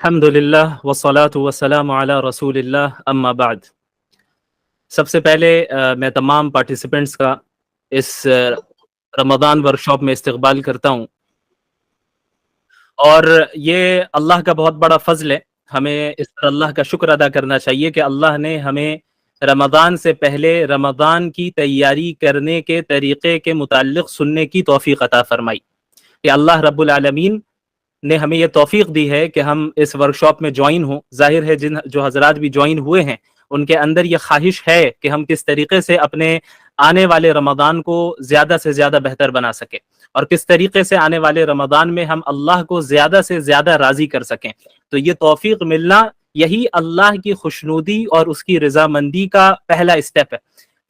الحمدللہ والصلاة والسلام علی رسول اللہ اما بعد۔ سب سے پہلے میں تمام پارٹیسپینٹس کا اس رمضان ورکشاپ میں استقبال کرتا ہوں، اور یہ اللہ کا بہت بڑا فضل ہے۔ ہمیں اس پر اللہ کا شکر ادا کرنا چاہیے کہ اللہ نے ہمیں رمضان سے پہلے رمضان کی تیاری کرنے کے طریقے کے متعلق سننے کی توفیق عطا فرمائی، کہ اللہ رب العالمین نے ہمیں یہ توفیق دی ہے کہ ہم اس ورکشاپ میں جوائن ہوں۔ ظاہر ہے جو حضرات بھی جوائن ہوئے ہیں ان کے اندر یہ خواہش ہے کہ ہم کس طریقے سے اپنے آنے والے رمضان کو زیادہ سے زیادہ بہتر بنا سکیں، اور کس طریقے سے آنے والے رمضان میں ہم اللہ کو زیادہ سے زیادہ راضی کر سکیں۔ تو یہ توفیق ملنا، یہی اللہ کی خوشنودی اور اس کی رضامندی کا پہلا اسٹیپ ہے،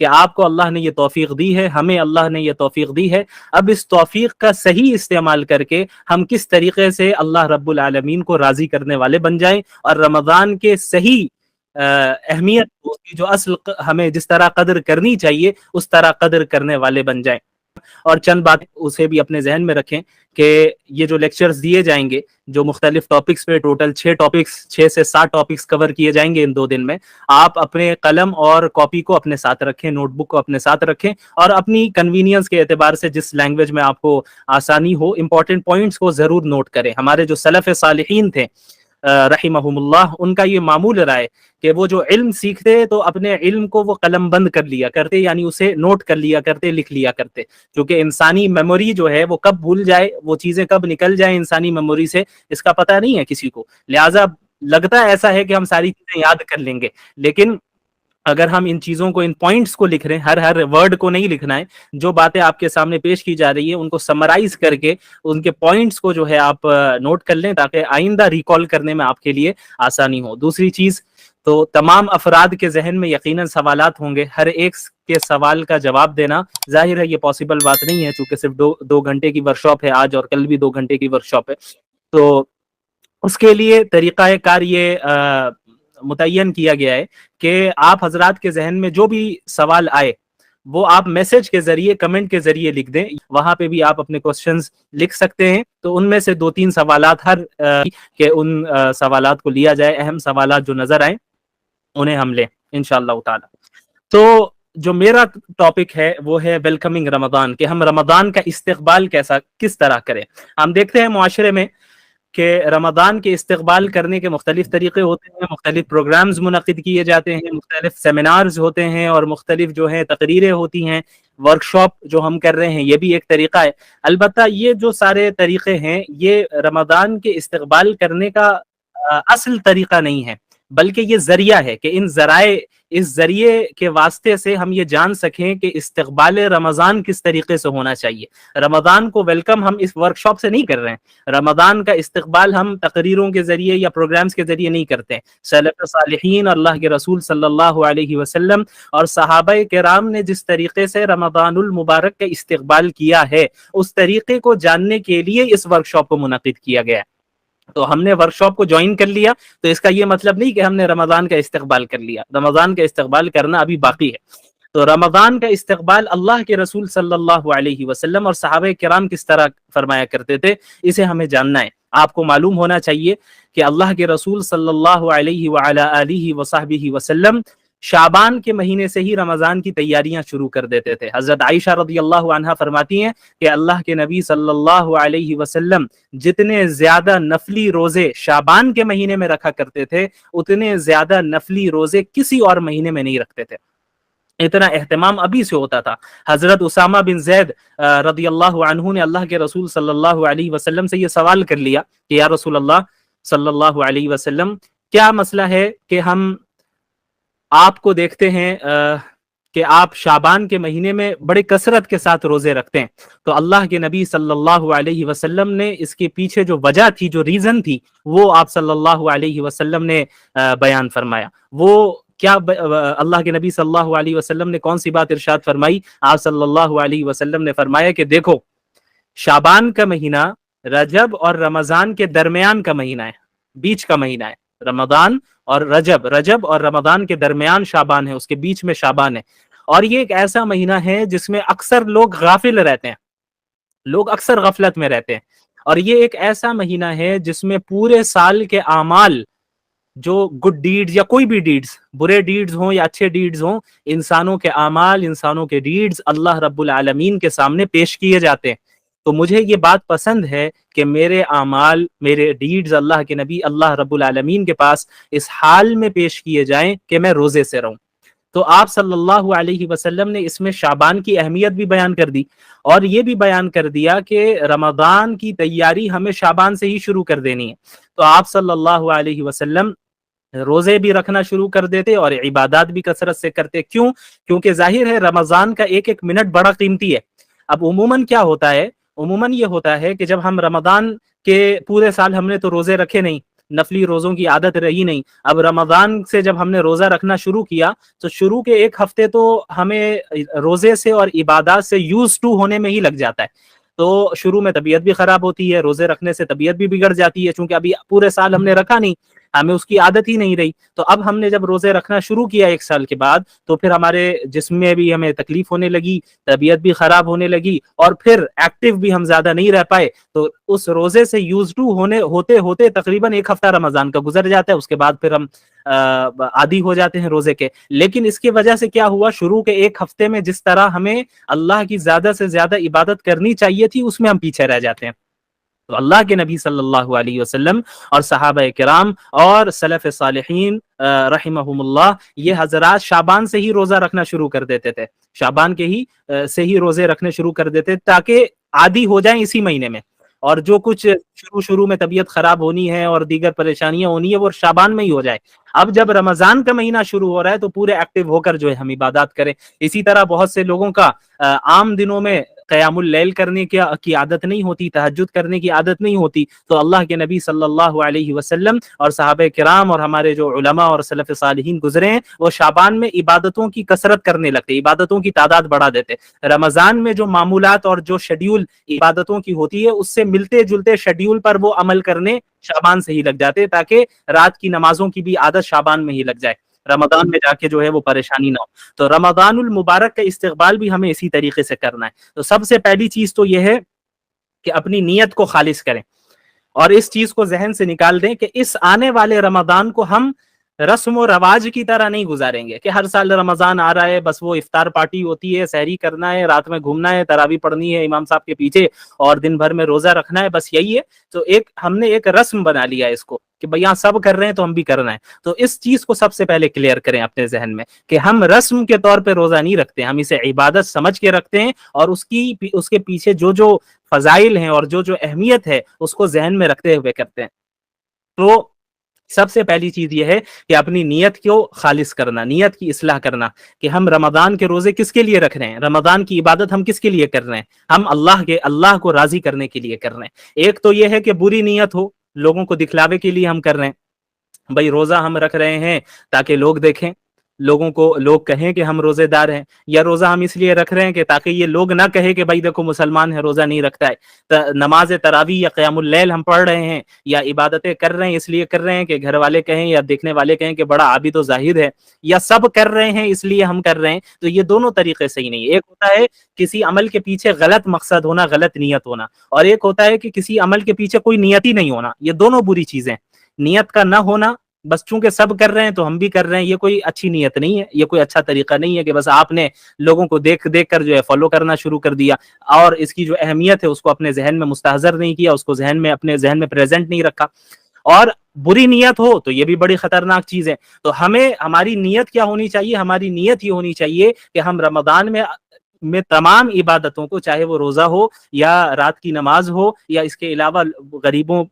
کہ آپ کو اللہ نے یہ توفیق دی ہے، ہمیں اللہ نے یہ توفیق دی ہے۔ اب اس توفیق کا صحیح استعمال کر کے ہم کس طریقے سے اللہ رب العالمین کو راضی کرنے والے بن جائیں، اور رمضان کے صحیح اہمیت، اس کی جو اصل ہمیں جس طرح قدر کرنی چاہیے اس طرح قدر کرنے والے بن جائیں۔ اور چند باتیں اسے بھی اپنے ذہن میں رکھیں کہ یہ جو لیکچرز دیے جائیں گے، جو مختلف ٹاپکس پہ ٹوٹل 6 سے 7 ٹاپکس کور کیے جائیں گے ان 2 دن میں، آپ اپنے قلم اور کاپی کو اپنے ساتھ رکھیں، نوٹ بک کو اپنے ساتھ رکھیں، اور اپنی کنوینئنس کے اعتبار سے جس لینگویج میں آپ کو آسانی ہو، امپورٹنٹ پوائنٹس کو ضرور نوٹ کریں۔ ہمارے جو سلف صالحین تھے رحمہم اللہ، ان کا یہ معمول رہا ہے کہ وہ جو علم سیکھتے تو اپنے علم کو وہ قلم بند کر لیا کرتے، یعنی اسے نوٹ کر لیا کرتے، لکھ لیا کرتے، کیونکہ انسانی میموری جو ہے وہ کب بھول جائے، وہ چیزیں کب نکل جائیں انسانی میموری سے، اس کا پتہ نہیں ہے کسی کو۔ لہٰذا لگتا ایسا ہے کہ ہم ساری چیزیں یاد کر لیں گے، لیکن اگر ہم ان چیزوں کو، ان پوائنٹس کو لکھ رہے ہیں، ہر ورڈ کو نہیں لکھنا ہے، جو باتیں آپ کے سامنے پیش کی جا رہی ہیں ان کو سمرائز کر کے ان کے پوائنٹس کو جو ہے آپ نوٹ کر لیں، تاکہ آئندہ ریکال کرنے میں آپ کے لیے آسانی ہو۔ دوسری چیز، تو تمام افراد کے ذہن میں یقیناً سوالات ہوں گے، ہر ایک کے سوال کا جواب دینا ظاہر ہے یہ پاسبل بات نہیں ہے، چونکہ صرف دو گھنٹے کی ورکشاپ ہے آج، اور کل بھی 2 گھنٹے کی ورکشاپ ہے۔ تو اس کے لیے طریقہ کار یہ متعین کیا گیا ہے کہ آپ حضرات کے ذہن میں جو بھی سوال آئے وہ آپ میسج کے ذریعے، کمنٹ کے ذریعے لکھ دیں، وہاں پہ بھی آپ اپنے کوسچنز لکھ سکتے ہیں۔ تو ان میں سے 2-3 سوالات کہ ان سوالات کو لیا جائے، اہم سوالات جو نظر آئیں انہیں ہم لیں انشاءاللہ تعالی۔ تو جو میرا ٹاپک ہے وہ ہے ویلکمنگ رمضان، کہ ہم رمضان کا استقبال کس طرح کریں۔ ہم دیکھتے ہیں معاشرے میں کہ رمضان کے استقبال کرنے کے مختلف طریقے ہوتے ہیں، مختلف پروگرامز منعقد کیے جاتے ہیں، مختلف سیمینارز ہوتے ہیں، اور مختلف جو ہیں تقریریں ہوتی ہیں، ورکشاپ جو ہم کر رہے ہیں یہ بھی ایک طریقہ ہے۔ البتہ یہ جو سارے طریقے ہیں یہ رمضان کے استقبال کرنے کا اصل طریقہ نہیں ہے، بلکہ یہ ذریعہ ہے کہ اس ذریعے کے واسطے سے ہم یہ جان سکیں کہ استقبال رمضان کس طریقے سے ہونا چاہیے۔ رمضان کو ویلکم ہم اس ورکشاپ سے نہیں کر رہے ہیں، رمضان کا استقبال ہم تقریروں کے ذریعے یا پروگرامز کے ذریعے نہیں کرتے۔ سلف صالحین، اللہ کے رسول صلی اللہ علیہ وسلم اور صحابہ کرام نے جس طریقے سے رمضان المبارک کا استقبال کیا ہے، اس طریقے کو جاننے کے لیے اس ورکشاپ کو منعقد کیا گیا ہے۔ تو ہم نے ورکشاپ کو جوائن کر لیا تو اس کا یہ مطلب نہیں کہ ہم نے رمضان کا استقبال کر لیا، رمضان کا استقبال کرنا ابھی باقی ہے۔ تو رمضان کا استقبال اللہ کے رسول صلی اللہ علیہ وسلم اور صحابہ کرام کس طرح فرمایا کرتے تھے، اسے ہمیں جاننا ہے۔ آپ کو معلوم ہونا چاہیے کہ اللہ کے رسول صلی اللہ علیہ وعلی آلہ وصحبہ وسلم شعبان کے مہینے سے ہی رمضان کی تیاریاں شروع کر دیتے تھے۔ حضرت عائشہ رضی اللہ عنہا فرماتی ہیں کہ اللہ کے نبی صلی اللہ علیہ وسلم جتنے زیادہ نفلی روزے شعبان کے مہینے میں رکھا کرتے تھے، اتنے زیادہ نفلی روزے کسی اور مہینے میں نہیں رکھتے تھے۔ اتنا اہتمام ابھی سے ہوتا تھا۔ حضرت اسامہ بن زید رضی اللہ عنہ نے اللہ کے رسول صلی اللہ علیہ وسلم سے یہ سوال کر لیا کہ یا رسول اللہ صلی اللہ علیہ وسلم، کیا مسئلہ ہے کہ ہم آپ کو دیکھتے ہیں کہ آپ شعبان کے مہینے میں بڑے کثرت کے ساتھ روزے رکھتے ہیں؟ تو اللہ کے نبی صلی اللہ علیہ وسلم نے اس کے پیچھے جو وجہ تھی، جو ریزن تھی، وہ آپ صلی اللہ علیہ وسلم نے بیان فرمایا۔ وہ کیا اللہ کے نبی صلی اللہ علیہ وسلم نے کون سی بات ارشاد فرمائی؟ آپ صلی اللہ علیہ وسلم نے فرمایا کہ دیکھو، شعبان کا مہینہ رجب اور رمضان کے درمیان کا مہینہ ہے، بیچ کا مہینہ ہے۔ رمضان اور رجب اور رمضان کے درمیان شعبان ہے، اس کے بیچ میں شعبان ہے، اور یہ ایک ایسا مہینہ ہے جس میں اکثر لوگ غافل رہتے ہیں، لوگ اکثر غفلت میں رہتے ہیں، اور یہ ایک ایسا مہینہ ہے جس میں پورے سال کے اعمال، جو گڈ ڈیڈز یا کوئی بھی ڈیڈز، برے ڈیڈز ہوں یا اچھے ڈیڈز ہوں، انسانوں کے اعمال، انسانوں کے ڈیڈز اللہ رب العالمین کے سامنے پیش کیے جاتے ہیں۔ تو مجھے یہ بات پسند ہے کہ میرے اعمال، میرے ڈیڈز اللہ کے نبی اللہ رب العالمین کے پاس اس حال میں پیش کیے جائیں کہ میں روزے سے رہوں۔ تو آپ صلی اللہ علیہ وسلم نے اس میں شعبان کی اہمیت بھی بیان کر دی، اور یہ بھی بیان کر دیا کہ رمضان کی تیاری ہمیں شعبان سے ہی شروع کر دینی ہے۔ تو آپ صلی اللہ علیہ وسلم روزے بھی رکھنا شروع کر دیتے اور عبادات بھی کثرت سے کرتے۔ کیوں؟ کیونکہ ظاہر ہے رمضان کا ایک ایک منٹ بڑا قیمتی ہے۔ اب عموماً کیا ہوتا ہے، عموماً یہ ہوتا ہے کہ جب ہم رمضان کے پورے سال ہم نے تو روزے رکھے نہیں، نفلی روزوں کی عادت رہی نہیں، اب رمضان سے جب ہم نے روزہ رکھنا شروع کیا تو شروع کے ایک ہفتے تو ہمیں روزے سے اور عبادات سے یوز ٹو ہونے میں ہی لگ جاتا ہے۔ تو شروع میں طبیعت بھی خراب ہوتی ہے، روزے رکھنے سے طبیعت بھی بگڑ جاتی ہے، چونکہ ابھی پورے سال ہم نے رکھا نہیں، ہمیں اس کی عادت ہی نہیں رہی۔ تو اب ہم نے جب روزے رکھنا شروع کیا ایک سال کے بعد، تو پھر ہمارے جسم میں بھی ہمیں تکلیف ہونے لگی، طبیعت بھی خراب ہونے لگی، اور پھر ایکٹیو بھی ہم زیادہ نہیں رہ پائے۔ تو اس روزے سے یوز ٹو ہوتے ہوتے تقریباً ایک ہفتہ رمضان کا گزر جاتا ہے، اس کے بعد پھر ہم عادی ہو جاتے ہیں روزے کے۔ لیکن اس کی وجہ سے کیا ہوا، شروع کے ایک ہفتے میں جس طرح ہمیں اللہ کی زیادہ سے زیادہ عبادت کرنی چاہیے تھی، اس میں ہم پیچھے رہ جاتے ہیں۔ تو اللہ کے نبی صلی اللہ علیہ وسلم اور صحابہ کرام اور سلف صالحین رحمہم اللہ، یہ حضرات شعبان سے ہی روزہ رکھنا شروع کر دیتے تھے، شعبان کے ہی سے ہی روزے رکھنے شروع کر دیتے تاکہ عادی ہو جائیں اسی مہینے میں، اور جو کچھ شروع میں طبیعت خراب ہونی ہے اور دیگر پریشانیاں ہونی ہے وہ شعبان میں ہی ہو جائے۔ اب جب رمضان کا مہینہ شروع ہو رہا ہے تو پورے ایکٹیو ہو کر جو ہے ہم عبادات کریں۔ اسی طرح بہت سے لوگوں کا عام دنوں میں قیام اللیل کرنے کی عادت نہیں ہوتی، تہجد کرنے کی عادت نہیں ہوتی، تو اللہ کے نبی صلی اللہ علیہ وسلم اور صحابہ کرام اور ہمارے جو علماء اور سلف صالحین گزرے ہیں، وہ شعبان میں عبادتوں کی کثرت کرنے لگتے، عبادتوں کی تعداد بڑھا دیتے۔ رمضان میں جو معمولات اور جو شیڈیول عبادتوں کی ہوتی ہے، اس سے ملتے جلتے شیڈیول پر وہ عمل کرنے شعبان سے ہی لگ جاتے، تاکہ رات کی نمازوں کی بھی عادت شعبان میں ہی لگ جائے، رمضان میں جا کے جو ہے وہ پریشانی نہ ہو۔ تو رمضان المبارک کا استقبال بھی ہمیں اسی طریقے سے کرنا ہے۔ تو سب سے پہلی چیز تو یہ ہے کہ اپنی نیت کو خالص کریں، اور اس چیز کو ذہن سے نکال دیں کہ اس آنے والے رمضان کو ہم رسم و رواج کی طرح نہیں گزاریں گے کہ ہر سال رمضان آ رہا ہے، بس وہ افطار پارٹی ہوتی ہے، سحری کرنا ہے، رات میں گھومنا ہے، تراویح پڑھنی ہے امام صاحب کے پیچھے، اور دن بھر میں روزہ رکھنا ہے، بس یہی ہے۔ تو ہم نے ایک رسم بنا لیا اس کو کہ بھئی یہاں سب کر رہے ہیں تو ہم بھی کرنا ہے۔ تو اس چیز کو سب سے پہلے کلیئر کریں اپنے ذہن میں کہ ہم رسم کے طور پہ روزہ نہیں رکھتے، ہم اسے عبادت سمجھ کے رکھتے ہیں، اور اس کے پیچھے جو فضائل ہیں اور جو اہمیت ہے اس کو ذہن میں رکھتے ہوئے کرتے ہیں۔ تو سب سے پہلی چیز یہ ہے کہ اپنی نیت کو خالص کرنا، نیت کی اصلاح کرنا کہ ہم رمضان کے روزے کس کے لیے رکھ رہے ہیں، رمضان کی عبادت ہم کس کے لیے کر رہے ہیں، ہم اللہ کو راضی کرنے کے لیے کر رہے ہیں۔ ایک تو یہ ہے کہ بری نیت ہو، لوگوں کو دکھلاوے کے لیے ہم کر رہے ہیں، بھائی روزہ ہم رکھ رہے ہیں تاکہ لوگ دیکھیں، لوگ کہیں کہ ہم روزے دار ہیں، یا روزہ ہم اس لیے رکھ رہے ہیں کہ تاکہ یہ لوگ نہ کہے کہ بھائی دیکھو مسلمان ہے روزہ نہیں رکھتا ہے، نماز تراویح یا قیام اللیل ہم پڑھ رہے ہیں یا عبادتیں کر رہے ہیں اس لیے کر رہے ہیں کہ گھر والے کہیں یا دیکھنے والے کہیں کہ بڑا عابد و زاہد ہے، یا سب کر رہے ہیں اس لیے ہم کر رہے ہیں۔ تو یہ دونوں طریقے صحیح نہیں۔ ایک ہوتا ہے کسی عمل کے پیچھے غلط مقصد ہونا، غلط نیت ہونا، اور ایک ہوتا ہے کہ کسی عمل کے پیچھے کوئی نیت ہی نہیں ہونا۔ یہ دونوں بری چیزیں، نیت کا نہ ہونا، بس چونکہ سب کر رہے ہیں تو ہم بھی کر رہے ہیں، یہ کوئی اچھی نیت نہیں ہے، یہ کوئی اچھا طریقہ نہیں ہے کہ بس آپ نے لوگوں کو دیکھ کر جو ہے فالو کرنا شروع کر دیا، اور اس کی جو اہمیت ہے اس کو اپنے ذہن میں مستحضر نہیں کیا، اس کو اپنے ذہن میں پریزنٹ نہیں رکھا، اور بری نیت ہو تو یہ بھی بڑی خطرناک چیز ہے۔ تو ہماری نیت کیا ہونی چاہیے؟ ہماری نیت یہ ہونی چاہیے کہ ہم رمضان میں تمام عبادتوں کو، چاہے وہ روزہ ہو یا رات کی نماز ہو یا اس کے علاوہ غریبوں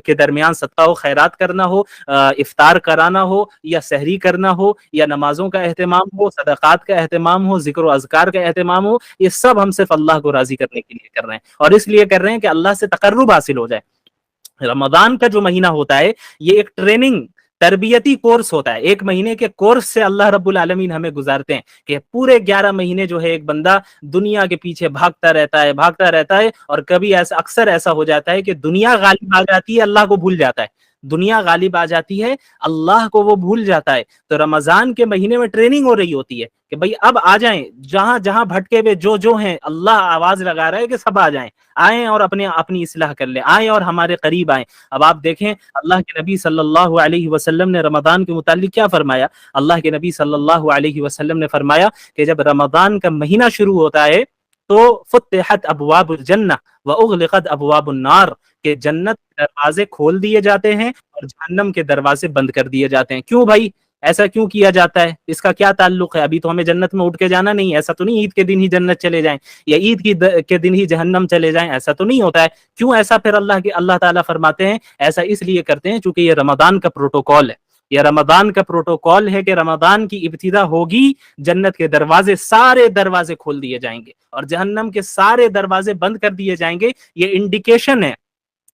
کے درمیان صدقہ و خیرات کرنا ہو، افطار کرانا ہو یا سحری کرنا ہو یا نمازوں کا اہتمام ہو، صدقات کا اہتمام ہو، ذکر و اذکار کا اہتمام ہو، یہ سب ہم صرف اللہ کو راضی کرنے کے لیے کر رہے ہیں، اور اس لیے کر رہے ہیں کہ اللہ سے تقرب حاصل ہو جائے۔ رمضان کا جو مہینہ ہوتا ہے یہ ایک ٹریننگ، تربیتی کورس ہوتا ہے، ایک مہینے کے کورس سے اللہ رب العالمین ہمیں گزارتے ہیں کہ پورے 11 مہینے جو ہے ایک بندہ دنیا کے پیچھے بھاگتا رہتا ہے، اور کبھی اکثر ایسا ہو جاتا ہے کہ دنیا غالب آ جاتی ہے، اللہ کو بھول جاتا ہے۔ دنیا غالب آ جاتی ہے، اللہ کو وہ بھول جاتا ہے۔ تو رمضان کے مہینے میں ٹریننگ ہو رہی ہوتی ہے کہ بھئی اب آ جائیں، جہاں جہاں بھٹکے ہوئے جو ہیں، اللہ آواز لگا رہا ہے کہ سب آ جائیں، آئیں اور اپنی اصلاح کر لیں، آئیں اور ہمارے قریب آئیں۔ اب آپ دیکھیں اللہ کے نبی صلی اللہ علیہ وسلم نے رمضان کے متعلق کیا فرمایا؟ اللہ کے نبی صلی اللہ علیہ وسلم نے فرمایا کہ جب رمضان کا مہینہ شروع ہوتا ہے تو فتحت ابواب الجنہ واغلقت ابواب النار، کہ جنت کے دروازے کھول دیے جاتے ہیں اور جہنم کے دروازے بند کر دیے جاتے ہیں۔ کیوں بھائی ایسا کیوں کیا جاتا ہے؟ اس کا کیا تعلق ہے؟ ابھی تو ہمیں جنت میں اٹھ کے جانا نہیں ہے، ایسا تو نہیں عید کے دن ہی جنت چلے جائیں یا عید کے دن ہی جہنم چلے جائیں، ایسا تو نہیں ہوتا ہے۔ کیوں ایسا پھر اللہ تعالیٰ فرماتے ہیں ایسا اس لیے کرتے ہیں چونکہ یہ رمضان کا پروٹوکول ہے، یہ رمضان کا پروٹوکول ہے کہ رمضان کی ابتدا ہوگی، جنت کے دروازے سارے دروازے کھول دیے جائیں گے اور جہنم کے سارے دروازے بند کر دیے جائیں گے۔ یہ انڈیکیشن ہے،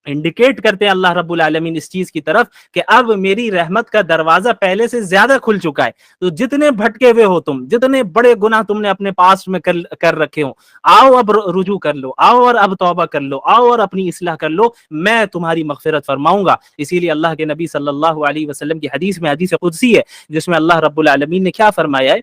انڈیکیٹ کرتے ہیں اللہ رب العالمین اس چیز کی طرف کہ اب میری رحمت کا دروازہ پہلے سے زیادہ کھل چکا ہے۔ تو جتنے بھٹکے ہوئے ہو تم، جتنے بڑے گناہ تم نے اپنے پاس میں کر رکھے ہو، آؤ اب رجوع کر لو، آؤ اور اب توبہ کر لو، آؤ اور اپنی اصلاح کر لو، میں تمہاری مغفرت فرماؤں گا۔ اسی لیے اللہ کے نبی صلی اللہ علیہ وسلم کی حدیث میں، حدیث قدسی ہے، جس میں اللہ رب العالمین نے کیا فرمایا ہے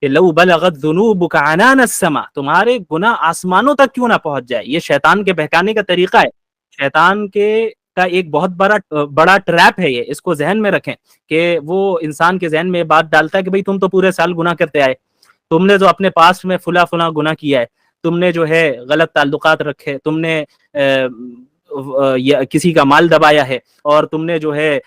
کہ لو بلغت ذنوبک عنان السماء، تمہارے گناہ آسمانوں تک کیوں نہ پہنچ جائے۔ یہ شیطان کے بہکانے کا طریقہ ہے، شیطان کا ایک بہت بڑا ٹریپ ہے یہ، اس کو ذہن میں رکھیں کہ وہ انسان کے ذہن میں بات ڈالتا ہے کہ بھئی تم تو پورے سال گناہ کرتے آئے، تم نے جو اپنے پاسٹ میں فلاں گناہ کیا ہے، تم نے جو ہے غلط تعلقات رکھے، تم نے کسی کا مال دبایا ہے، اور تم نے جو ہے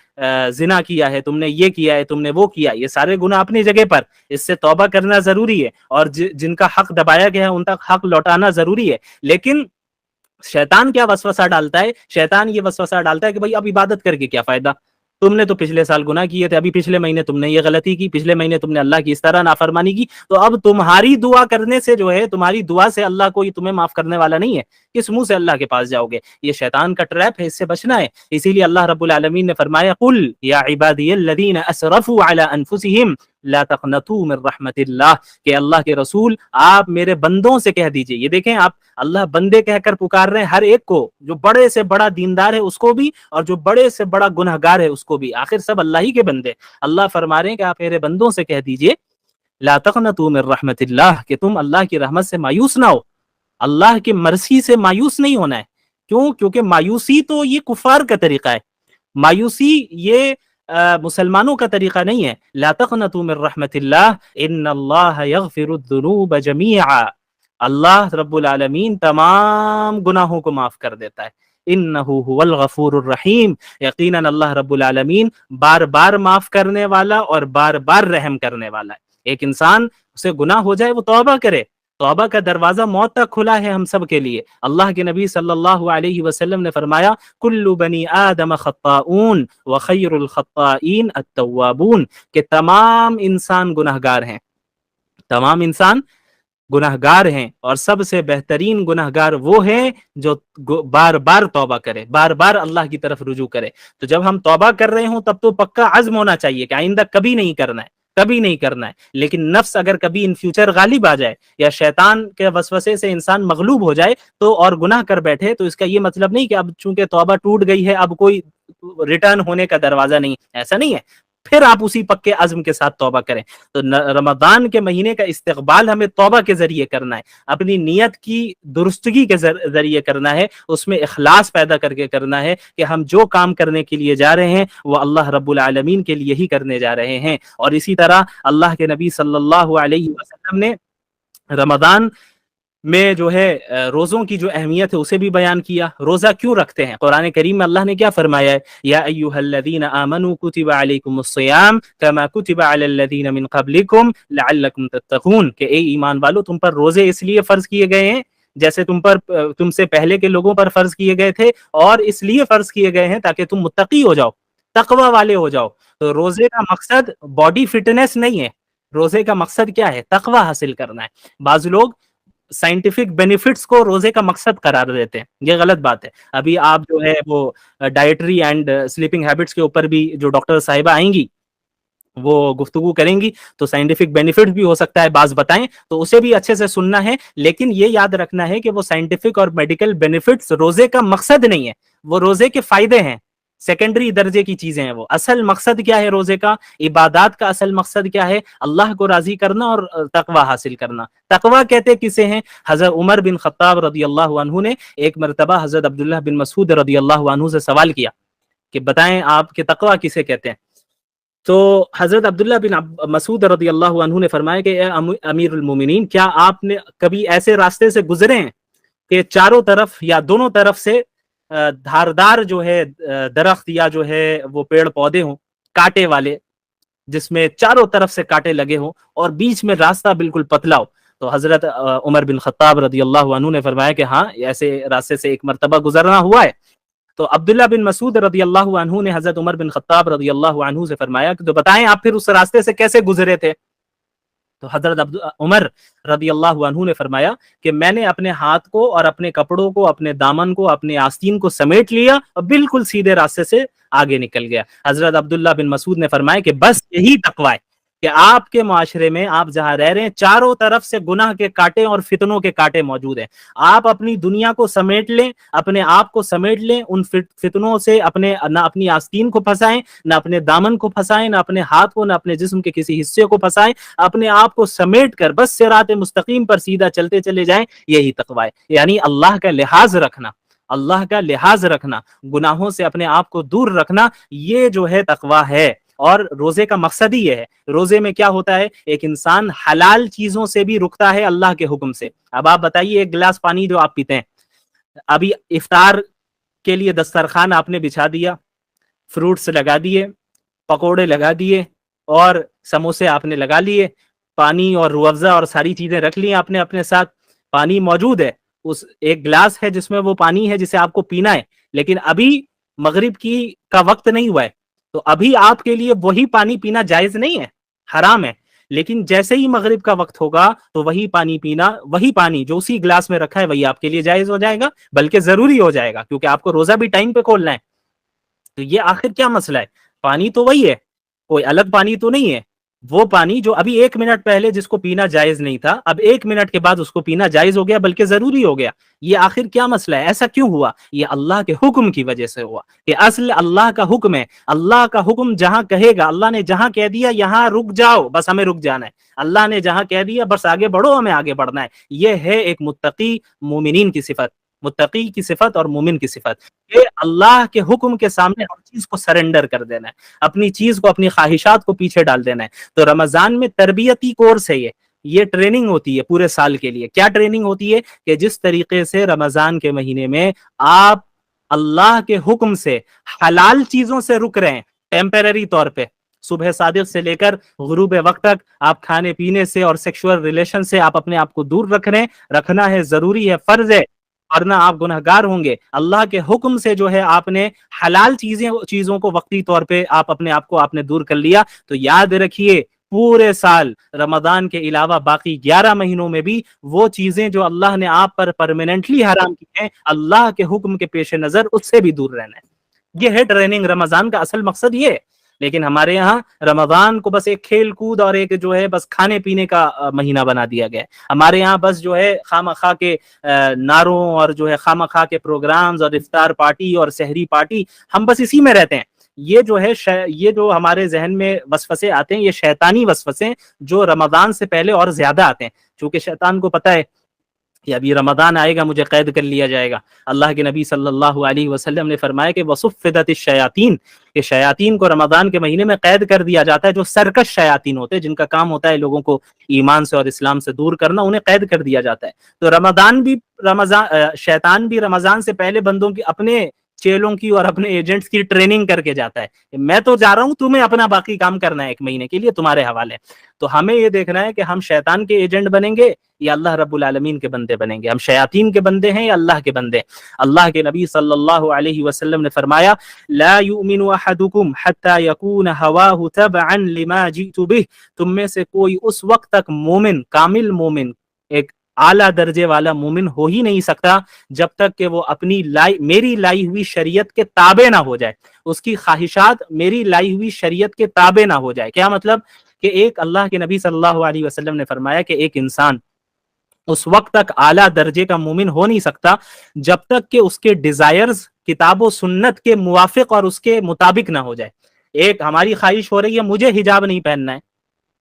زنا کیا ہے، تم نے یہ کیا ہے، تم نے وہ کیا، یہ سارے گناہ اپنی جگہ پر، اس سے توبہ کرنا ضروری ہے، اور جن کا حق دبایا گیا ہے ان تک حق لوٹانا ضروری ہے۔ لیکن شیطان کیا وسوسہ ڈالتا ہے؟ شیطان یہ وسوسہ ڈالتا ہے کہ بھئی اب عبادت کر کے کیا فائدہ، تم نے تو پچھلے سال گناہ کیے تھے، ابھی پچھلے مہینے تم نے یہ غلطی کی، پچھلے مہینے تم نے اللہ کی اس طرح نافرمانی کی، تو اب تمہاری دعا کرنے سے جو ہے، تمہاری دعا سے اللہ کو تمہیں معاف کرنے والا نہیں ہے، کس منہ سے اللہ کے پاس جاؤ گے؟ یہ شیطان کا ٹریپ ہے، اس سے بچنا ہے۔ اسی لیے اللہ رب العالمین نے فرمایا قل یا عبادی الذین اسرفوا علی انفسہم لا تقنطوا من رحمت اللہ، کہ اللہ کے رسول آپ میرے بندوں سے کہہ دیجئے۔ یہ دیکھیں آپ، اللہ بندے کہہ کر پکار رہے ہیں ہر ایک کو، جو بڑے سے بڑا دیندار ہے اس کو بھی، اور جو بڑے سے بڑا گنہگار ہے اس کو بھی، آخر سب اللہ ہی کے بندے۔ اللہ فرما رہے ہیں کہ آپ میرے بندوں سے کہہ دیجئے لا تقنطوا من رحمت اللہ، کہ تم اللہ کی رحمت سے مایوس نہ ہو، اللہ کی مرضی سے مایوس نہیں ہونا ہے۔ کیوں؟ کیونکہ مایوسی تو یہ کفار کا طریقہ ہے، مایوسی یہ مسلمانوں کا طریقہ نہیں ہے۔ لا تقنطوا من رحمت اللہ ان اللہ یغفر الذنوب جمیعا، اللہ رب العالمین تمام گناہوں کو معاف کر دیتا ہے۔ انہ هو الغفور الرحیم، یقیناً اللہ رب العالمین بار بار معاف کرنے والا اور بار بار رحم کرنے والا ہے۔ ایک انسان اسے گناہ ہو جائے وہ توبہ کرے، توبہ کا دروازہ موت تک کھلا ہے ہم سب کے لیے۔ اللہ کے نبی صلی اللہ علیہ وسلم نے فرمایا کل بنی آدم خطاؤن وخیر الخطائین التوابون، کہ تمام انسان گناہگار ہیں، تمام انسان گناہگار ہیں، اور سب سے بہترین گناہگار وہ ہیں جو بار بار توبہ کرے، بار بار اللہ کی طرف رجوع کرے۔ تو جب ہم توبہ کر رہے ہوں تب تو پکا عزم ہونا چاہیے کہ آئندہ کبھی نہیں کرنا ہے، کبھی نہیں کرنا ہے۔ لیکن نفس اگر کبھی ان فیوچر غالب آ جائے یا شیطان کے وسوسے سے انسان مغلوب ہو جائے تو اور گناہ کر بیٹھے، تو اس کا یہ مطلب نہیں کہ اب چونکہ توبہ ٹوٹ گئی ہے اب کوئی ریٹرن ہونے کا دروازہ نہیں، ایسا نہیں ہے، پھر آپ اسی پکے عزم کے ساتھ توبہ کریں۔ تو رمضان کے مہینے کا استقبال ہمیں توبہ کے ذریعے کرنا ہے، اپنی نیت کی درستگی کے ذریعے کرنا ہے، اس میں اخلاص پیدا کر کے کرنا ہے کہ ہم جو کام کرنے کے لیے جا رہے ہیں وہ اللہ رب العالمین کے لیے ہی کرنے جا رہے ہیں۔ اور اسی طرح اللہ کے نبی صلی اللہ علیہ وسلم نے رمضان میں جو ہے روزوں کی جو اہمیت ہے اسے بھی بیان کیا۔ روزہ کیوں رکھتے ہیں؟ قرآن کریم میں اللہ نے کیا فرمایا ہے؟ یا ایھا الذین آمنوا کتب علیکم الصیام کما کتب علی الذین من قبلکم لعلکم تتقون، کہ اے ایمان والو تم پر روزے اس لیے فرض کیے گئے ہیں جیسے تم سے پہلے کے لوگوں پر فرض کیے گئے تھے، اور اس لیے فرض کیے گئے ہیں تاکہ تم متقی ہو جاؤ، تقوی والے ہو جاؤ۔ تو روزے کا مقصد باڈی فٹنس نہیں ہے، روزے کا مقصد کیا ہے؟ تقوی حاصل کرنا ہے۔ بعض لوگ سائنٹیفک بینیفٹس کو روزے کا مقصد قرار دیتے ہیں، یہ غلط بات ہے۔ ابھی آپ جو ہے وہ ڈائٹری اینڈ سلیپنگ ہیبٹس کے اوپر بھی جو ڈاکٹر صاحبہ آئیں گی وہ گفتگو کریں گی، تو سائنٹیفک بینیفٹ بھی ہو سکتا ہے بعض بتائیں، تو اسے بھی اچھے سے سننا ہے۔ لیکن یہ یاد رکھنا ہے کہ وہ سائنٹیفک اور میڈیکل بینیفٹس روزے کا مقصد نہیں ہے، وہ روزے کے فائدے ہیں، سیکنڈری درجے کی چیزیں ہیں وہ. اصل مقصد کیا ہے روزے کا؟ عبادات کا اصل مقصد کیا ہے؟ اللہ کو راضی کرنا اور تقوی حاصل کرنا. تقوی کہتے کسے ہیں؟ حضرت عمر بن خطاب رضی اللہ عنہ نے ایک مرتبہ حضرت عبداللہ بن مسعود رضی اللہ عنہ سے سوال کیا کہ بتائیں آپ کے تقوی کسے کہتے ہیں؟ تو حضرت عبداللہ بن مسعود رضی اللہ عنہ نے فرمایا کہ اے امیر المومنین، کیا آپ نے کبھی ایسے راستے سے گزرے ہیں کہ چاروں طرف یا دونوں طرف سے دھاردار جو ہے درخت یا جو ہے وہ پیڑ پودے ہوں کانٹے والے، جس میں چاروں طرف سے کانٹے لگے ہوں اور بیچ میں راستہ بالکل پتلا ہو؟ تو حضرت عمر بن خطاب رضی اللہ عنہ نے فرمایا کہ ہاں، ایسے راستے سے ایک مرتبہ گزرنا ہوا ہے. تو عبداللہ بن مسعود رضی اللہ عنہ نے حضرت عمر بن خطاب رضی اللہ عنہ سے فرمایا کہ تو بتائیں آپ پھر اس راستے سے کیسے گزرے تھے؟ تو حضرت عمر رضی اللہ عنہ نے فرمایا کہ میں نے اپنے ہاتھ کو اور اپنے کپڑوں کو، اپنے دامن کو، اپنے آستین کو سمیٹ لیا اور بالکل سیدھے راستے سے آگے نکل گیا. حضرت عبداللہ بن مسعود نے فرمایا کہ بس یہی تقوی ہے کہ آپ کے معاشرے میں آپ جہاں رہ رہے ہیں چاروں طرف سے گناہ کے کانٹے اور فتنوں کے کانٹے موجود ہیں. آپ اپنی دنیا کو سمیٹ لیں، اپنے آپ کو سمیٹ لیں ان فتنوں سے، نہ اپنی آستین کو پھنسائیں، نہ اپنے دامن کو پھنسائیں، نہ اپنے ہاتھ کو، نہ اپنے جسم کے کسی حصے کو پھنسائیں. اپنے آپ کو سمیٹ کر بس صراط مستقیم پر سیدھا چلتے چلے جائیں. یہی تقوی ہے، یعنی اللہ کا لحاظ رکھنا، اللہ کا لحاظ رکھنا، گناہوں سے اپنے آپ کو دور رکھنا، یہ جو ہے تقوی ہے. اور روزے کا مقصد ہی یہ ہے. روزے میں کیا ہوتا ہے؟ ایک انسان حلال چیزوں سے بھی رکتا ہے اللہ کے حکم سے. اب آپ بتائیے، ایک گلاس پانی جو آپ پیتے ہیں، ابھی افطار کے لیے دسترخوان آپ نے بچھا دیا، فروٹس لگا دیے، پکوڑے لگا دیے اور سموسے آپ نے لگا لیے، پانی اور روح افزا اور ساری چیزیں رکھ لی آپ نے اپنے ساتھ. پانی موجود ہے، اس ایک گلاس ہے جس میں وہ پانی ہے جسے آپ کو پینا ہے، لیکن ابھی مغرب کا وقت نہیں ہوا ہے، تو ابھی آپ کے لیے وہی پانی پینا جائز نہیں ہے، حرام ہے. لیکن جیسے ہی مغرب کا وقت ہوگا تو وہی پانی پینا، وہی پانی جو اسی گلاس میں رکھا ہے وہی آپ کے لیے جائز ہو جائے گا، بلکہ ضروری ہو جائے گا، کیونکہ آپ کو روزہ بھی ٹائم پہ کھولنا ہے. تو یہ آخر کیا مسئلہ ہے؟ پانی تو وہی ہے، کوئی الگ پانی تو نہیں ہے. وہ پانی جو ابھی 1 منٹ پہلے جس کو پینا جائز نہیں تھا، اب 1 منٹ کے بعد اس کو پینا جائز ہو گیا، بلکہ ضروری ہو گیا. یہ آخر کیا مسئلہ ہے؟ ایسا کیوں ہوا؟ یہ اللہ کے حکم کی وجہ سے ہوا. کہ اصل اللہ کا حکم ہے، اللہ کا حکم جہاں کہے گا، اللہ نے جہاں کہہ دیا یہاں رک جاؤ، بس ہمیں رک جانا ہے. اللہ نے جہاں کہہ دیا بس آگے بڑھو، ہمیں آگے بڑھنا ہے. یہ ہے ایک متقی مومنین کی صفت، متقی کی صفت اور مومن کی صفت، کہ اللہ کے حکم کے سامنے ہر چیز کو سرنڈر کر دینا ہے، اپنی چیز کو، اپنی خواہشات کو پیچھے ڈال دینا ہے. تو رمضان میں تربیتی کورس ہے، یہ ٹریننگ ہوتی ہے پورے سال کے لیے. کیا ٹریننگ ہوتی ہے؟ کہ جس طریقے سے رمضان کے مہینے میں آپ اللہ کے حکم سے حلال چیزوں سے رک رہے ہیں ٹیمپرری طور پہ، صبح صادق سے لے کر غروب وقت تک آپ کھانے پینے سے اور سیکشول ریلیشن سے آپ اپنے آپ کو دور رکھ رہے ہیں، رکھنا ہے، ضروری ہے، فرض ہے، ورنہ آپ گنہگار ہوں گے. اللہ کے حکم سے جو ہے آپ نے حلال چیزوں کو وقتی طور پہ آپ اپنے آپ کو آپ نے دور کر لیا. تو یاد رکھیے، پورے سال رمضان کے علاوہ باقی 11 مہینوں میں بھی وہ چیزیں جو اللہ نے آپ پر پرماننٹلی حرام کی ہیں، اللہ کے حکم کے پیش نظر اس سے بھی دور رہنا ہے. یہ ہے ٹریننگ، رمضان کا اصل مقصد یہ ہے. لیکن ہمارے یہاں رمضان کو بس ایک کھیل کود اور ایک جو ہے بس کھانے پینے کا مہینہ بنا دیا گیا ہے. ہمارے یہاں بس جو ہے خواہ خواہ کے نعروں اور جو ہے خواہ خواہ کے پروگرامز اور افطار پارٹی اور سحری پارٹی، ہم بس اسی میں رہتے ہیں. یہ جو ہے یہ جو ہمارے ذہن میں وسوسے آتے ہیں، یہ شیطانی وسوسے جو رمضان سے پہلے اور زیادہ آتے ہیں، چونکہ شیطان کو پتہ ہے کہ ابھی رمضان آئے گا، مجھے قید کر لیا جائے گا. اللہ کے نبی صلی اللہ علیہ وسلم نے فرمایا کہ وصفدت الشیاطین، کہ شیاطین کو رمضان کے مہینے میں قید کر دیا جاتا ہے. جو سرکش شیاطین ہوتے ہیں، جن کا کام ہوتا ہے لوگوں کو ایمان سے اور اسلام سے دور کرنا، انہیں قید کر دیا جاتا ہے. تو شیطان بھی رمضان سے پہلے بندوں کی، اپنے چیلوں کی اور اپنے ایجنٹس کی ٹریننگ کر کے جاتا ہے کہ میں تو جا رہا ہوں، تمہیں اپنا باقی کام کرنا ہے 1 مہینے کے لیے، تمہارے حوالے. تو ہمیں یہ دیکھنا ہے کہ ہم شیطان کے ایجنٹ بنیں گے یا اللہ رب العالمین کے بندے بنیں گے. ہم شیاطین کے بندے ہیں یا اللہ کے بندے؟ اللہ کے نبی صلی اللہ علیہ وسلم نے فرمایا لا یؤمن احدکم حتی یکون ہواہ تبعا لما جئت بہ، تم میں سے کوئی اس وقت تک مومن، کامل مومن، ایک اعلیٰ درجے والا مومن ہو ہی نہیں سکتا جب تک کہ وہ اپنی میری لائی ہوئی شریعت کے تابع نہ ہو جائے، اس کی خواہشات میری لائی ہوئی شریعت کے تابع نہ ہو جائے. کیا مطلب؟ کہ ایک اللہ کے نبی صلی اللہ علیہ وسلم نے فرمایا کہ ایک انسان اس وقت تک اعلیٰ درجے کا مومن ہو نہیں سکتا جب تک کہ اس کے ڈیزائرز کتاب و سنت کے موافق اور اس کے مطابق نہ ہو جائے. ایک ہماری خواہش ہو رہی ہے مجھے حجاب نہیں پہننا ہے،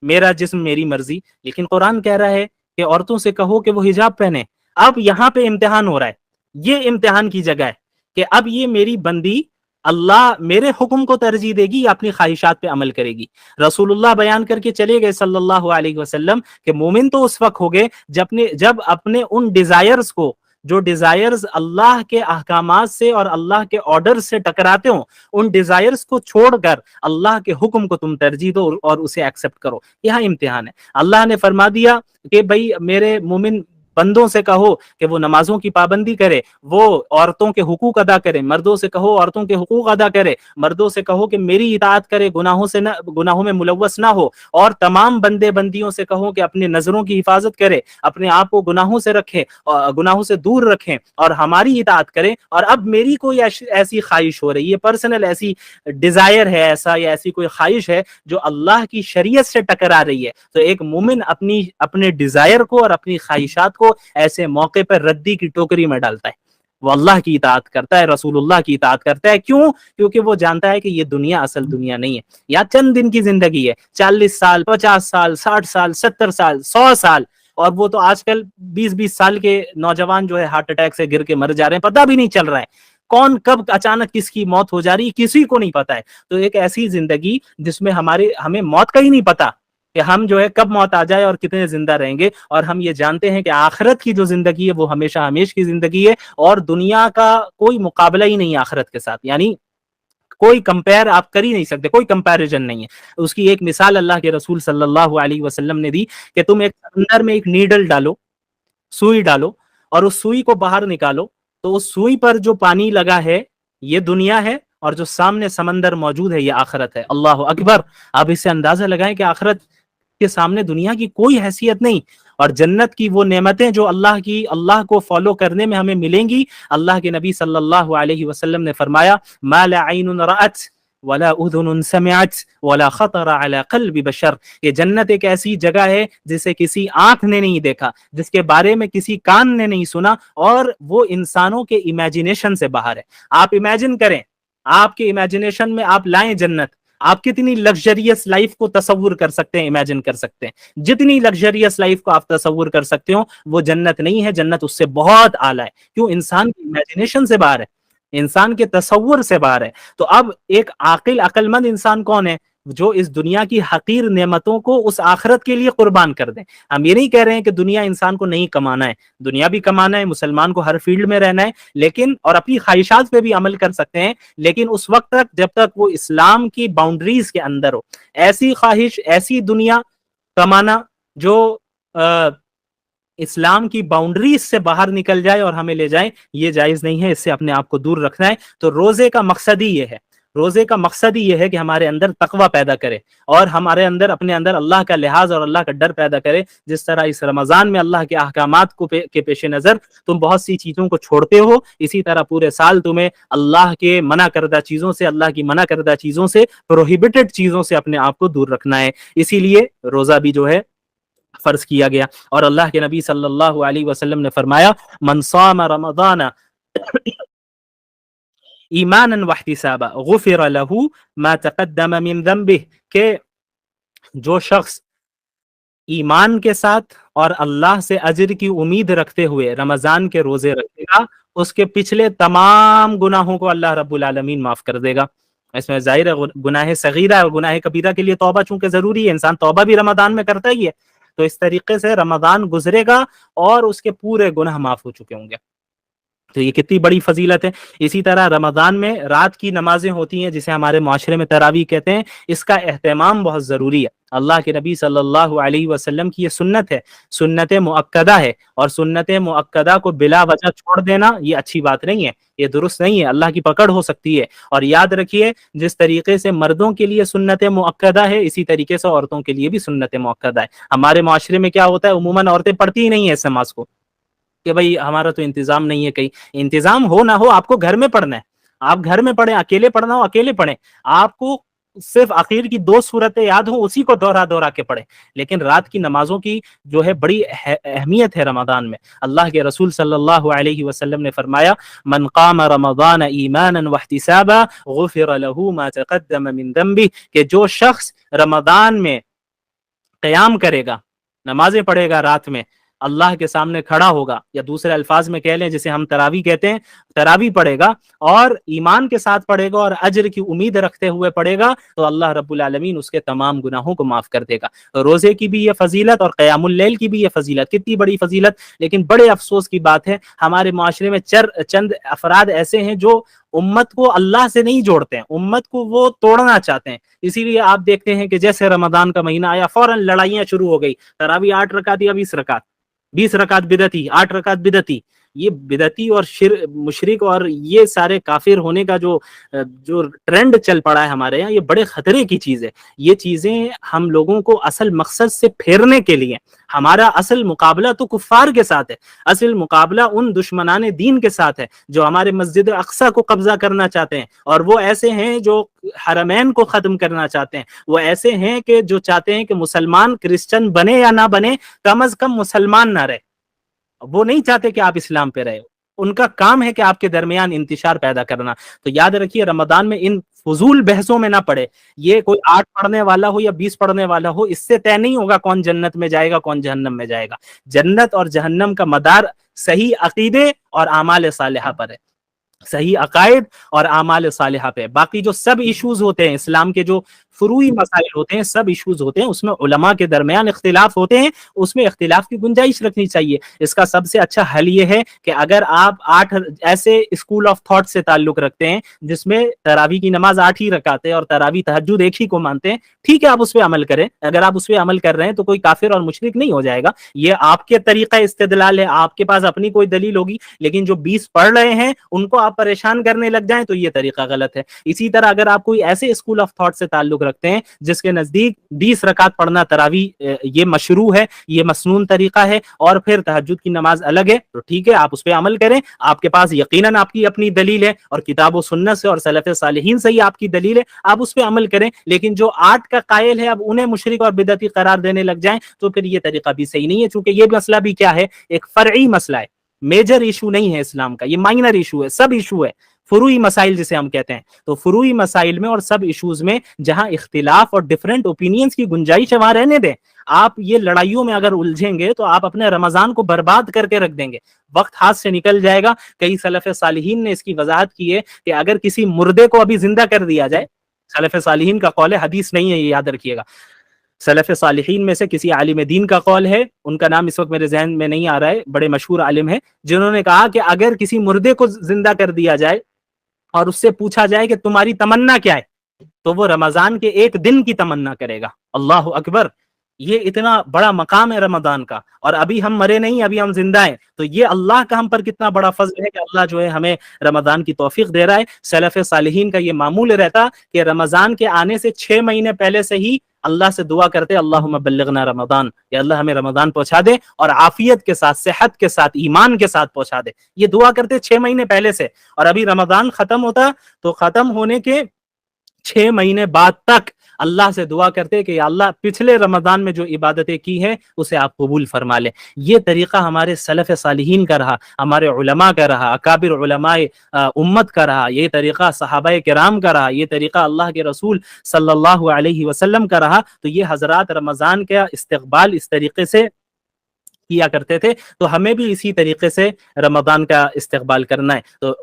میرا جسم میری مرضی، لیکن قرآن کہہ رہا ہے کہ عورتوں سے کہو کہ وہ حجاب پہنے. اب یہاں پہ امتحان ہو رہا ہے، یہ امتحان کی جگہ ہے کہ اب یہ میری بندی اللہ میرے حکم کو ترجیح دے گی یا اپنی خواہشات پہ عمل کرے گی. رسول اللہ بیان کر کے چلے گئے صلی اللہ علیہ وسلم کہ مومن تو اس وقت ہو گئے جب اپنے ان ڈیزائرز کو، جو ڈیزائرز اللہ کے احکامات سے اور اللہ کے آرڈر سے ٹکراتے ہوں، ان ڈیزائرز کو چھوڑ کر اللہ کے حکم کو تم ترجیح دو اور اسے ایکسپٹ کرو. یہاں امتحان ہے. اللہ نے فرما دیا کہ بھئی میرے مومن بندوں سے کہو کہ وہ نمازوں کی پابندی کرے، وہ عورتوں کے حقوق ادا کرے. مردوں سے کہو عورتوں کے حقوق ادا کرے. مردوں سے کہو کہ میری اطاعت کرے، گناہوں میں ملوث نہ ہو. اور تمام بندے بندیوں سے کہو کہ اپنے نظروں کی حفاظت کرے، اپنے آپ کو گناہوں سے رکھے، گناہوں سے دور رکھیں اور ہماری اطاعت کرے. اور اب میری کوئی ایسی خواہش ہو رہی ہے، پرسنل ایسی ڈیزائر ہے، ایسا یا ایسی کوئی خواہش ہے جو اللہ کی شریعت سے ٹکرا رہی ہے، تو ایک مومن اپنے ڈیزائر کو اور اپنی خواہشات کو ایسے موقع پر ردی کی ٹوکری میں ڈالتا ہے. وہ اللہ کی اطاعت کرتا ہے، رسول اللہ کی اطاعت کرتا ہے. کیوں؟ کیونکہ وہ جانتا ہے کہ یہ دنیا اصل دنیا نہیں ہے، یا چند دن کی زندگی ہے. 40 سال، 50 سال، 60 سال، 70 سال، 100 سال. اور وہ تو آج کل 20 سال کے نوجوان جو ہے ہارٹ اٹیک سے گر کے مر جا رہے ہیں، پتہ بھی نہیں چل رہا ہے کون کب اچانک کس کی موت ہو جا رہی ہے، کسی کو نہیں پتا ہے. تو ایک ایسی زندگی جس میں ہمیں موت کا ہی نہیں پتا کہ ہم جو ہے کب موت آ جائے اور کتنے زندہ رہیں گے. اور ہم یہ جانتے ہیں کہ آخرت کی جو زندگی ہے وہ ہمیشہ ہمیش کی زندگی ہے، اور دنیا کا کوئی مقابلہ ہی نہیں ہے آخرت کے ساتھ. یعنی کوئی کمپیئر آپ کر ہی نہیں سکتے، کوئی کمپیریزن نہیں ہے. اس کی ایک مثال اللہ کے رسول صلی اللہ علیہ وسلم نے دی کہ تم ایک سمندر میں ایک نیڈل ڈالو، سوئی ڈالو، اور اس سوئی کو باہر نکالو، تو اس سوئی پر جو پانی لگا ہے یہ دنیا ہے، اور جو سامنے سمندر موجود ہے یہ آخرت ہے. اللہ اکبر. آپ اس سے اندازہ لگائیں کہ آخرت کے سامنے دنیا کی کوئی حیثیت نہیں. اور جنت کی وہ نعمتیں جو اللہ کو فالو کرنے میں ہمیں ملیں گی. اللہ کے نبی صلی اللہ علیہ وسلم نے فرمایا ما لا عین رأت ولا اذن سمعت ولا خطر على قلب بشر. یہ جنت ایک ایسی جگہ ہے جسے کسی آنکھ نے نہیں دیکھا، جس کے بارے میں کسی کان نے نہیں سنا، اور وہ انسانوں کے امیجنیشن سے باہر ہے. آپ امیجن کریں، آپ کے امیجنیشن میں آپ لائیں جنت، آپ کتنی لگژریس لائف کو تصور کر سکتے ہیں، امیجن کر سکتے ہیں. جتنی لگژریس لائف کو آپ تصور کر سکتے ہو وہ جنت نہیں ہے، جنت اس سے بہت اعلیٰ ہے. کیوں؟ انسان کی امیجنیشن سے باہر ہے، انسان کے تصور سے باہر ہے. تو اب ایک عقل مند انسان کون ہے؟ جو اس دنیا کی حقیر نعمتوں کو اس آخرت کے لیے قربان کر دیں. ہم یہ نہیں کہہ رہے ہیں کہ دنیا انسان کو نہیں کمانا ہے، دنیا بھی کمانا ہے، مسلمان کو ہر فیلڈ میں رہنا ہے، لیکن اور اپنی خواہشات پہ بھی عمل کر سکتے ہیں، لیکن اس وقت تک جب تک وہ اسلام کی باؤنڈریز کے اندر ہو. ایسی خواہش، ایسی دنیا کمانا جو اسلام کی باؤنڈریز سے باہر نکل جائے اور ہمیں لے جائے، یہ جائز نہیں ہے. اس سے اپنے آپ کو دور رکھنا ہے. تو روزے کا مقصد ہی یہ ہے، روزے کا مقصد ہی یہ ہے کہ ہمارے اندر تقوی پیدا کرے اور ہمارے اندر اپنے اندر اللہ کا لحاظ اور اللہ کا ڈر پیدا کرے. جس طرح اس رمضان میں اللہ کے احکامات کے پیش نظر تم بہت سی چیزوں کو چھوڑتے ہو، اسی طرح پورے سال تمہیں اللہ کے منع کردہ چیزوں سے، اللہ کی منع کردہ چیزوں سے، پروہیبٹڈ چیزوں سے اپنے آپ کو دور رکھنا ہے. اسی لیے روزہ بھی جو ہے فرض کیا گیا. اور اللہ کے نبی صلی اللہ علیہ وسلم نے فرمایا من صام رمضان ایمانا واحتسابا غفر له ما تقدم من ذنبه، کہ جو شخص ایمان کے ساتھ اور اللہ سے اجر کی امید رکھتے ہوئے رمضان کے روزے رکھے گا، اس کے پچھلے تمام گناہوں کو اللہ رب العالمین معاف کر دے گا. اس میں ظاہر ہے گناہ صغیرہ اور گناہ کبیرہ کے لیے توبہ چونکہ ضروری ہے، انسان توبہ بھی رمضان میں کرتا ہی ہے، تو اس طریقے سے رمضان گزرے گا اور اس کے پورے گناہ معاف ہو چکے ہوں گے. تو یہ کتنی بڑی فضیلت ہے. اسی طرح رمضان میں رات کی نمازیں ہوتی ہیں جسے ہمارے معاشرے میں تراویح کہتے ہیں، اس کا اہتمام بہت ضروری ہے. اللہ کے نبی صلی اللہ علیہ وسلم کی یہ سنت ہے، سنت مؤکدہ ہے، اور سنت مؤکدہ کو بلا وجہ چھوڑ دینا یہ اچھی بات نہیں ہے، یہ درست نہیں ہے، اللہ کی پکڑ ہو سکتی ہے. اور یاد رکھیے جس طریقے سے مردوں کے لیے سنت مؤکدہ ہے اسی طریقے سے عورتوں کے لیے بھی سنت مؤکدہ ہے. ہمارے معاشرے میں کیا ہوتا ہے، عموماً عورتیں پڑھتی ہی نہیں ہیں اس نماز کو کہ بھئی ہمارا تو انتظام نہیں ہے. کہیں انتظام ہو نہ ہو آپ کو گھر میں پڑھنا ہے، آپ گھر میں پڑھیں، اکیلے پڑھنا ہو اکیلے پڑھیں. آپ کو صرف آخر کی 2 صورتیں یاد ہوں اسی کو دوہرا دوہرا کے پڑھیں، لیکن رات کی نمازوں کی جو ہے بڑی اہمیت ہے رمضان میں۔ اللہ کے رسول صلی اللہ علیہ وسلم نے فرمایا من قام رمضان ایمانا واحتسابا غفر له ما تقدم من ذنبه، کہ جو شخص رمضان میں قیام کرے گا، نمازیں پڑھے گا رات میں، اللہ کے سامنے کھڑا ہوگا، یا دوسرے الفاظ میں کہہ لیں جسے ہم تراویح کہتے ہیں، تراویح پڑھے گا اور ایمان کے ساتھ پڑھے گا اور اجر کی امید رکھتے ہوئے پڑھے گا، تو اللہ رب العالمین اس کے تمام گناہوں کو معاف کر دے گا۔ روزے کی بھی یہ فضیلت اور قیام اللیل کی بھی یہ فضیلت، کتنی بڑی فضیلت! لیکن بڑے افسوس کی بات ہے ہمارے معاشرے میں چند افراد ایسے ہیں جو امت کو اللہ سے نہیں جوڑتے ہیں، امت کو وہ توڑنا چاہتے ہیں۔ اسی لیے آپ دیکھتے ہیں کہ جیسے رمضان کا مہینہ آیا فوراً لڑائیاں شروع ہو گئی، تراویح 8 رکعت یا 20 رکعت، 20 رکعت بدعتی، 8 رکعت بدعتی۔ یہ بدعتی اور مشرک اور یہ سارے کافر ہونے کا جو ٹرینڈ چل پڑا ہے ہمارے یہاں، یہ بڑے خطرے کی چیز ہے۔ یہ چیزیں ہم لوگوں کو اصل مقصد سے پھیرنے کے لیے، ہمارا اصل مقابلہ تو کفار کے ساتھ ہے، اصل مقابلہ ان دشمنان دین کے ساتھ ہے جو ہمارے مسجد اقصی کو قبضہ کرنا چاہتے ہیں، اور وہ ایسے ہیں جو حرمین کو ختم کرنا چاہتے ہیں، وہ ایسے ہیں کہ جو چاہتے ہیں کہ مسلمان کرسچن بنے یا نہ بنے، کم از کم مسلمان نہ رہے۔ وہ نہیں چاہتے کہ آپ اسلام پہ رہے، ان کا کام ہے کہ آپ کے درمیان انتشار پیدا کرنا۔ تو یاد رکھیے رمضان میں ان فضول بحثوں میں نہ پڑے۔ یہ کوئی 8 پڑھنے والا ہو یا 20 پڑھنے والا ہو، اس سے طے نہیں ہوگا کون جنت میں جائے گا کون جہنم میں جائے گا۔ جنت اور جہنم کا مدار صحیح عقیدے اور اعمال صالحہ پر ہے، صحیح عقائد اور اعمال صالحہ پہ۔ باقی جو سب ایشوز ہوتے ہیں، اسلام کے جو فروعی مسائل ہوتے ہیں، سب ایشوز ہوتے ہیں، اس میں علماء کے درمیان اختلاف ہوتے ہیں، اس میں اختلاف کی گنجائش رکھنی چاہیے۔ اس کا سب سے اچھا حل یہ ہے کہ اگر آپ 8 ایسے اسکول آف تھاٹ سے تعلق رکھتے ہیں جس میں تراویح کی نماز 8 ہی رکعتیں اور تراویح تہجد ایک ہی کو مانتے ہیں، ٹھیک ہے آپ اس پہ عمل کریں۔ اگر آپ اس پہ عمل کر رہے ہیں تو کوئی کافر اور مشرک نہیں ہو جائے گا، یہ آپ کے طریقہ استدلال ہے، آپ کے پاس اپنی کوئی دلیل ہوگی۔ لیکن جو 20 پڑھ رہے ہیں ان کو آپ پریشان کرنے لگ جائیں تو یہ طریقہ غلط ہے۔ اسی طرح اگر آپ کوئی ایسے اسکول آف تھاٹ سے تعلق رکھتے ہیں جس کے نزدیک 20 رکعت پڑھنا تراویح یہ مشروع ہے، یہ مسنون طریقہ ہے، اور پھر تہجد کی نماز الگ ہے، تو ٹھیک ہے آپ اس پہ عمل کریں۔ آپ کے پاس یقیناً آپ کی اپنی دلیل ہے، اور کتاب و سنت سے اور سلف صالحین سے ہی آپ کی دلیل ہے، آپ اس پہ عمل کریں۔ لیکن جو 8 کا قائل ہے اب انہیں مشرک اور بدعتی قرار دینے لگ جائیں تو پھر یہ طریقہ بھی صحیح نہیں ہے، چونکہ یہ مسئلہ بھی کیا ہے، ایک فرعی مسئلہ ہے، میجر ایشو نہیں ہے اسلام کا، یہ مائنر ایشو ہے، سب ایشو ہے، فروعی مسائل جسے ہم کہتے ہیں۔ تو فروعی مسائل میں اور سب ایشوز میں جہاں اختلاف اور ڈیفرنٹ اوپینینز کی گنجائش ہے وہاں رہنے دیں۔ آپ یہ لڑائیوں میں اگر الجھیں گے تو آپ اپنے رمضان کو برباد کر کے رکھ دیں گے، وقت ہاتھ سے نکل جائے گا۔ کئی سلف صالحین نے اس کی وضاحت کی ہے کہ اگر کسی مردے کو ابھی زندہ کر دیا جائے، سلف صالحین کا قول ہے، حدیث نہیں ہے، یہ یاد رکھیے گا، سلف صالحین میں سے کسی عالم دین کا قول ہے، ان کا نام اس وقت میرے ذہن میں نہیں آ رہا ہے، بڑے مشہور عالم ہے، جنہوں نے کہا کہ اگر کسی مردے کو زندہ کر دیا جائے اور اس سے پوچھا جائے کہ تمہاری تمنا کیا ہے، تو وہ رمضان کے 1 دن کی تمنا کرے گا۔ اللہ اکبر! یہ اتنا بڑا مقام ہے رمضان کا، اور ابھی ہم مرے نہیں، ابھی ہم زندہ ہیں، تو یہ اللہ کا ہم پر کتنا بڑا فضل ہے کہ اللہ جو ہے ہمیں رمضان کی توفیق دے رہا ہے۔ سلف صالحین کا یہ معمول رہتا کہ رمضان کے آنے سے 6 مہینے پہلے سے ہی اللہ سے دعا کرتے اللہم بلغنا رمضان، یا اللہ ہمیں رمضان پہنچا دے اور عافیت کے ساتھ، صحت کے ساتھ، ایمان کے ساتھ پہنچا دے، یہ دعا کرتے 6 مہینے پہلے سے۔ اور ابھی رمضان ختم ہوتا تو ختم ہونے کے 6 مہینے بعد تک اللہ سے دعا کرتے کہ یا اللہ پچھلے رمضان میں جو عبادتیں کی ہیں اسے آپ قبول فرما لیں۔ یہ طریقہ ہمارے سلف صالحین کا رہا، ہمارے علماء کا رہا، اکابر علماء امت کا رہا، یہ طریقہ صحابہ کرام کا رہا، یہ طریقہ اللہ کے رسول صلی اللہ علیہ وسلم کا رہا۔ تو یہ حضرات رمضان کا استقبال اس طریقے سے کیا کرتے تھے، تو ہمیں بھی اسی طریقے سے رمضان کا استقبال کرنا ہے۔ تو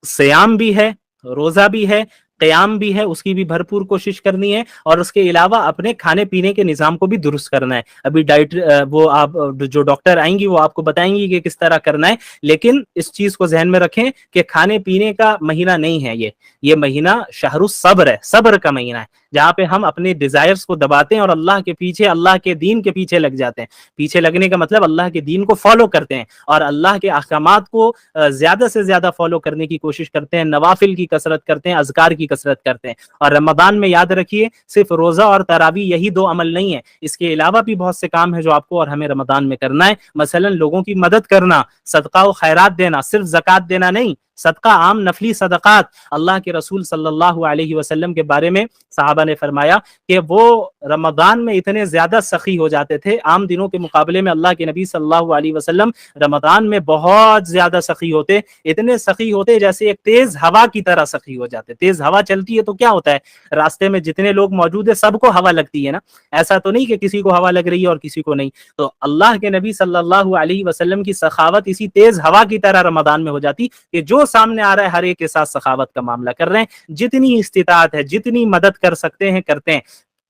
سیام بھی ہے، روزہ بھی ہے، قیام بھی ہے، اس کی بھی بھرپور کوشش کرنی ہے، اور اس کے علاوہ اپنے کھانے پینے کے نظام کو بھی درست کرنا ہے۔ ابھی ڈائٹ وہ آپ جو ڈاکٹر آئیں گی وہ آپ کو بتائیں گی کہ کس طرح کرنا ہے، لیکن اس چیز کو ذہن میں رکھیں کہ کھانے پینے کا مہینہ نہیں ہے یہ مہینہ شہر الصبر ہے، صبر کا مہینہ ہے، جہاں پہ ہم اپنے ڈیزائرز کو دباتے ہیں اور اللہ کے پیچھے، اللہ کے دین کے پیچھے لگ جاتے ہیں۔ پیچھے لگنے کا مطلب اللہ کے دین کو فالو کرتے ہیں اور اللہ کے احکامات کو زیادہ سے زیادہ فالو کرنے کی کوشش کرتے ہیں، نوافل کی کثرت کرتے ہیں، اذکار کی کثرت کرتے ہیں۔ اور رمضان میں یاد رکھیے صرف روزہ اور تراویح یہی 2 عمل نہیں ہے، اس کے علاوہ بھی بہت سے کام ہیں جو آپ کو اور ہمیں رمضان میں کرنا ہے۔ مثلا لوگوں کی مدد کرنا، صدقہ و خیرات دینا، صرف زکوٰۃ دینا نہیں، صدقہ عام نفلی صدقات، اللہ کے رسول صلی اللہ علیہ وسلم کے بارے میں صحابہ نے فرمایا کہ وہ رمضان میں اتنے زیادہ سخی ہو جاتے تھے، عام دنوں کے مقابلے میں اللہ کے نبی صلی اللہ علیہ وسلم رمضان میں بہت زیادہ سخی ہوتے، اتنے سخی ہوتے جیسے ایک تیز ہوا کی طرح سخی ہو جاتے۔ تیز ہوا چلتی ہے تو کیا ہوتا ہے، راستے میں جتنے لوگ موجود ہیں سب کو ہوا لگتی ہے نا، ایسا تو نہیں کہ کسی کو ہوا لگ رہی ہے اور کسی کو نہیں۔ تو اللہ کے نبی صلی اللہ علیہ وسلم کی سخاوت اسی تیز ہوا کی طرح رمضان میں ہو جاتی کہ جو سامنے آ رہا ہے ہر ایک کے ساتھ سخاوت کا معاملہ کر رہے ہیں، جتنی استطاعت ہے، جتنی مدد کر سکتے ہیں کرتے ہیں۔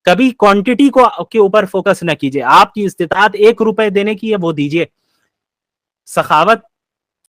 کبھی کوانٹٹی کو کے اوپر فوکس نہ کیجیے، آپ کی استطاعت 1 روپے دینے کی ہے وہ دیجیے۔ سخاوت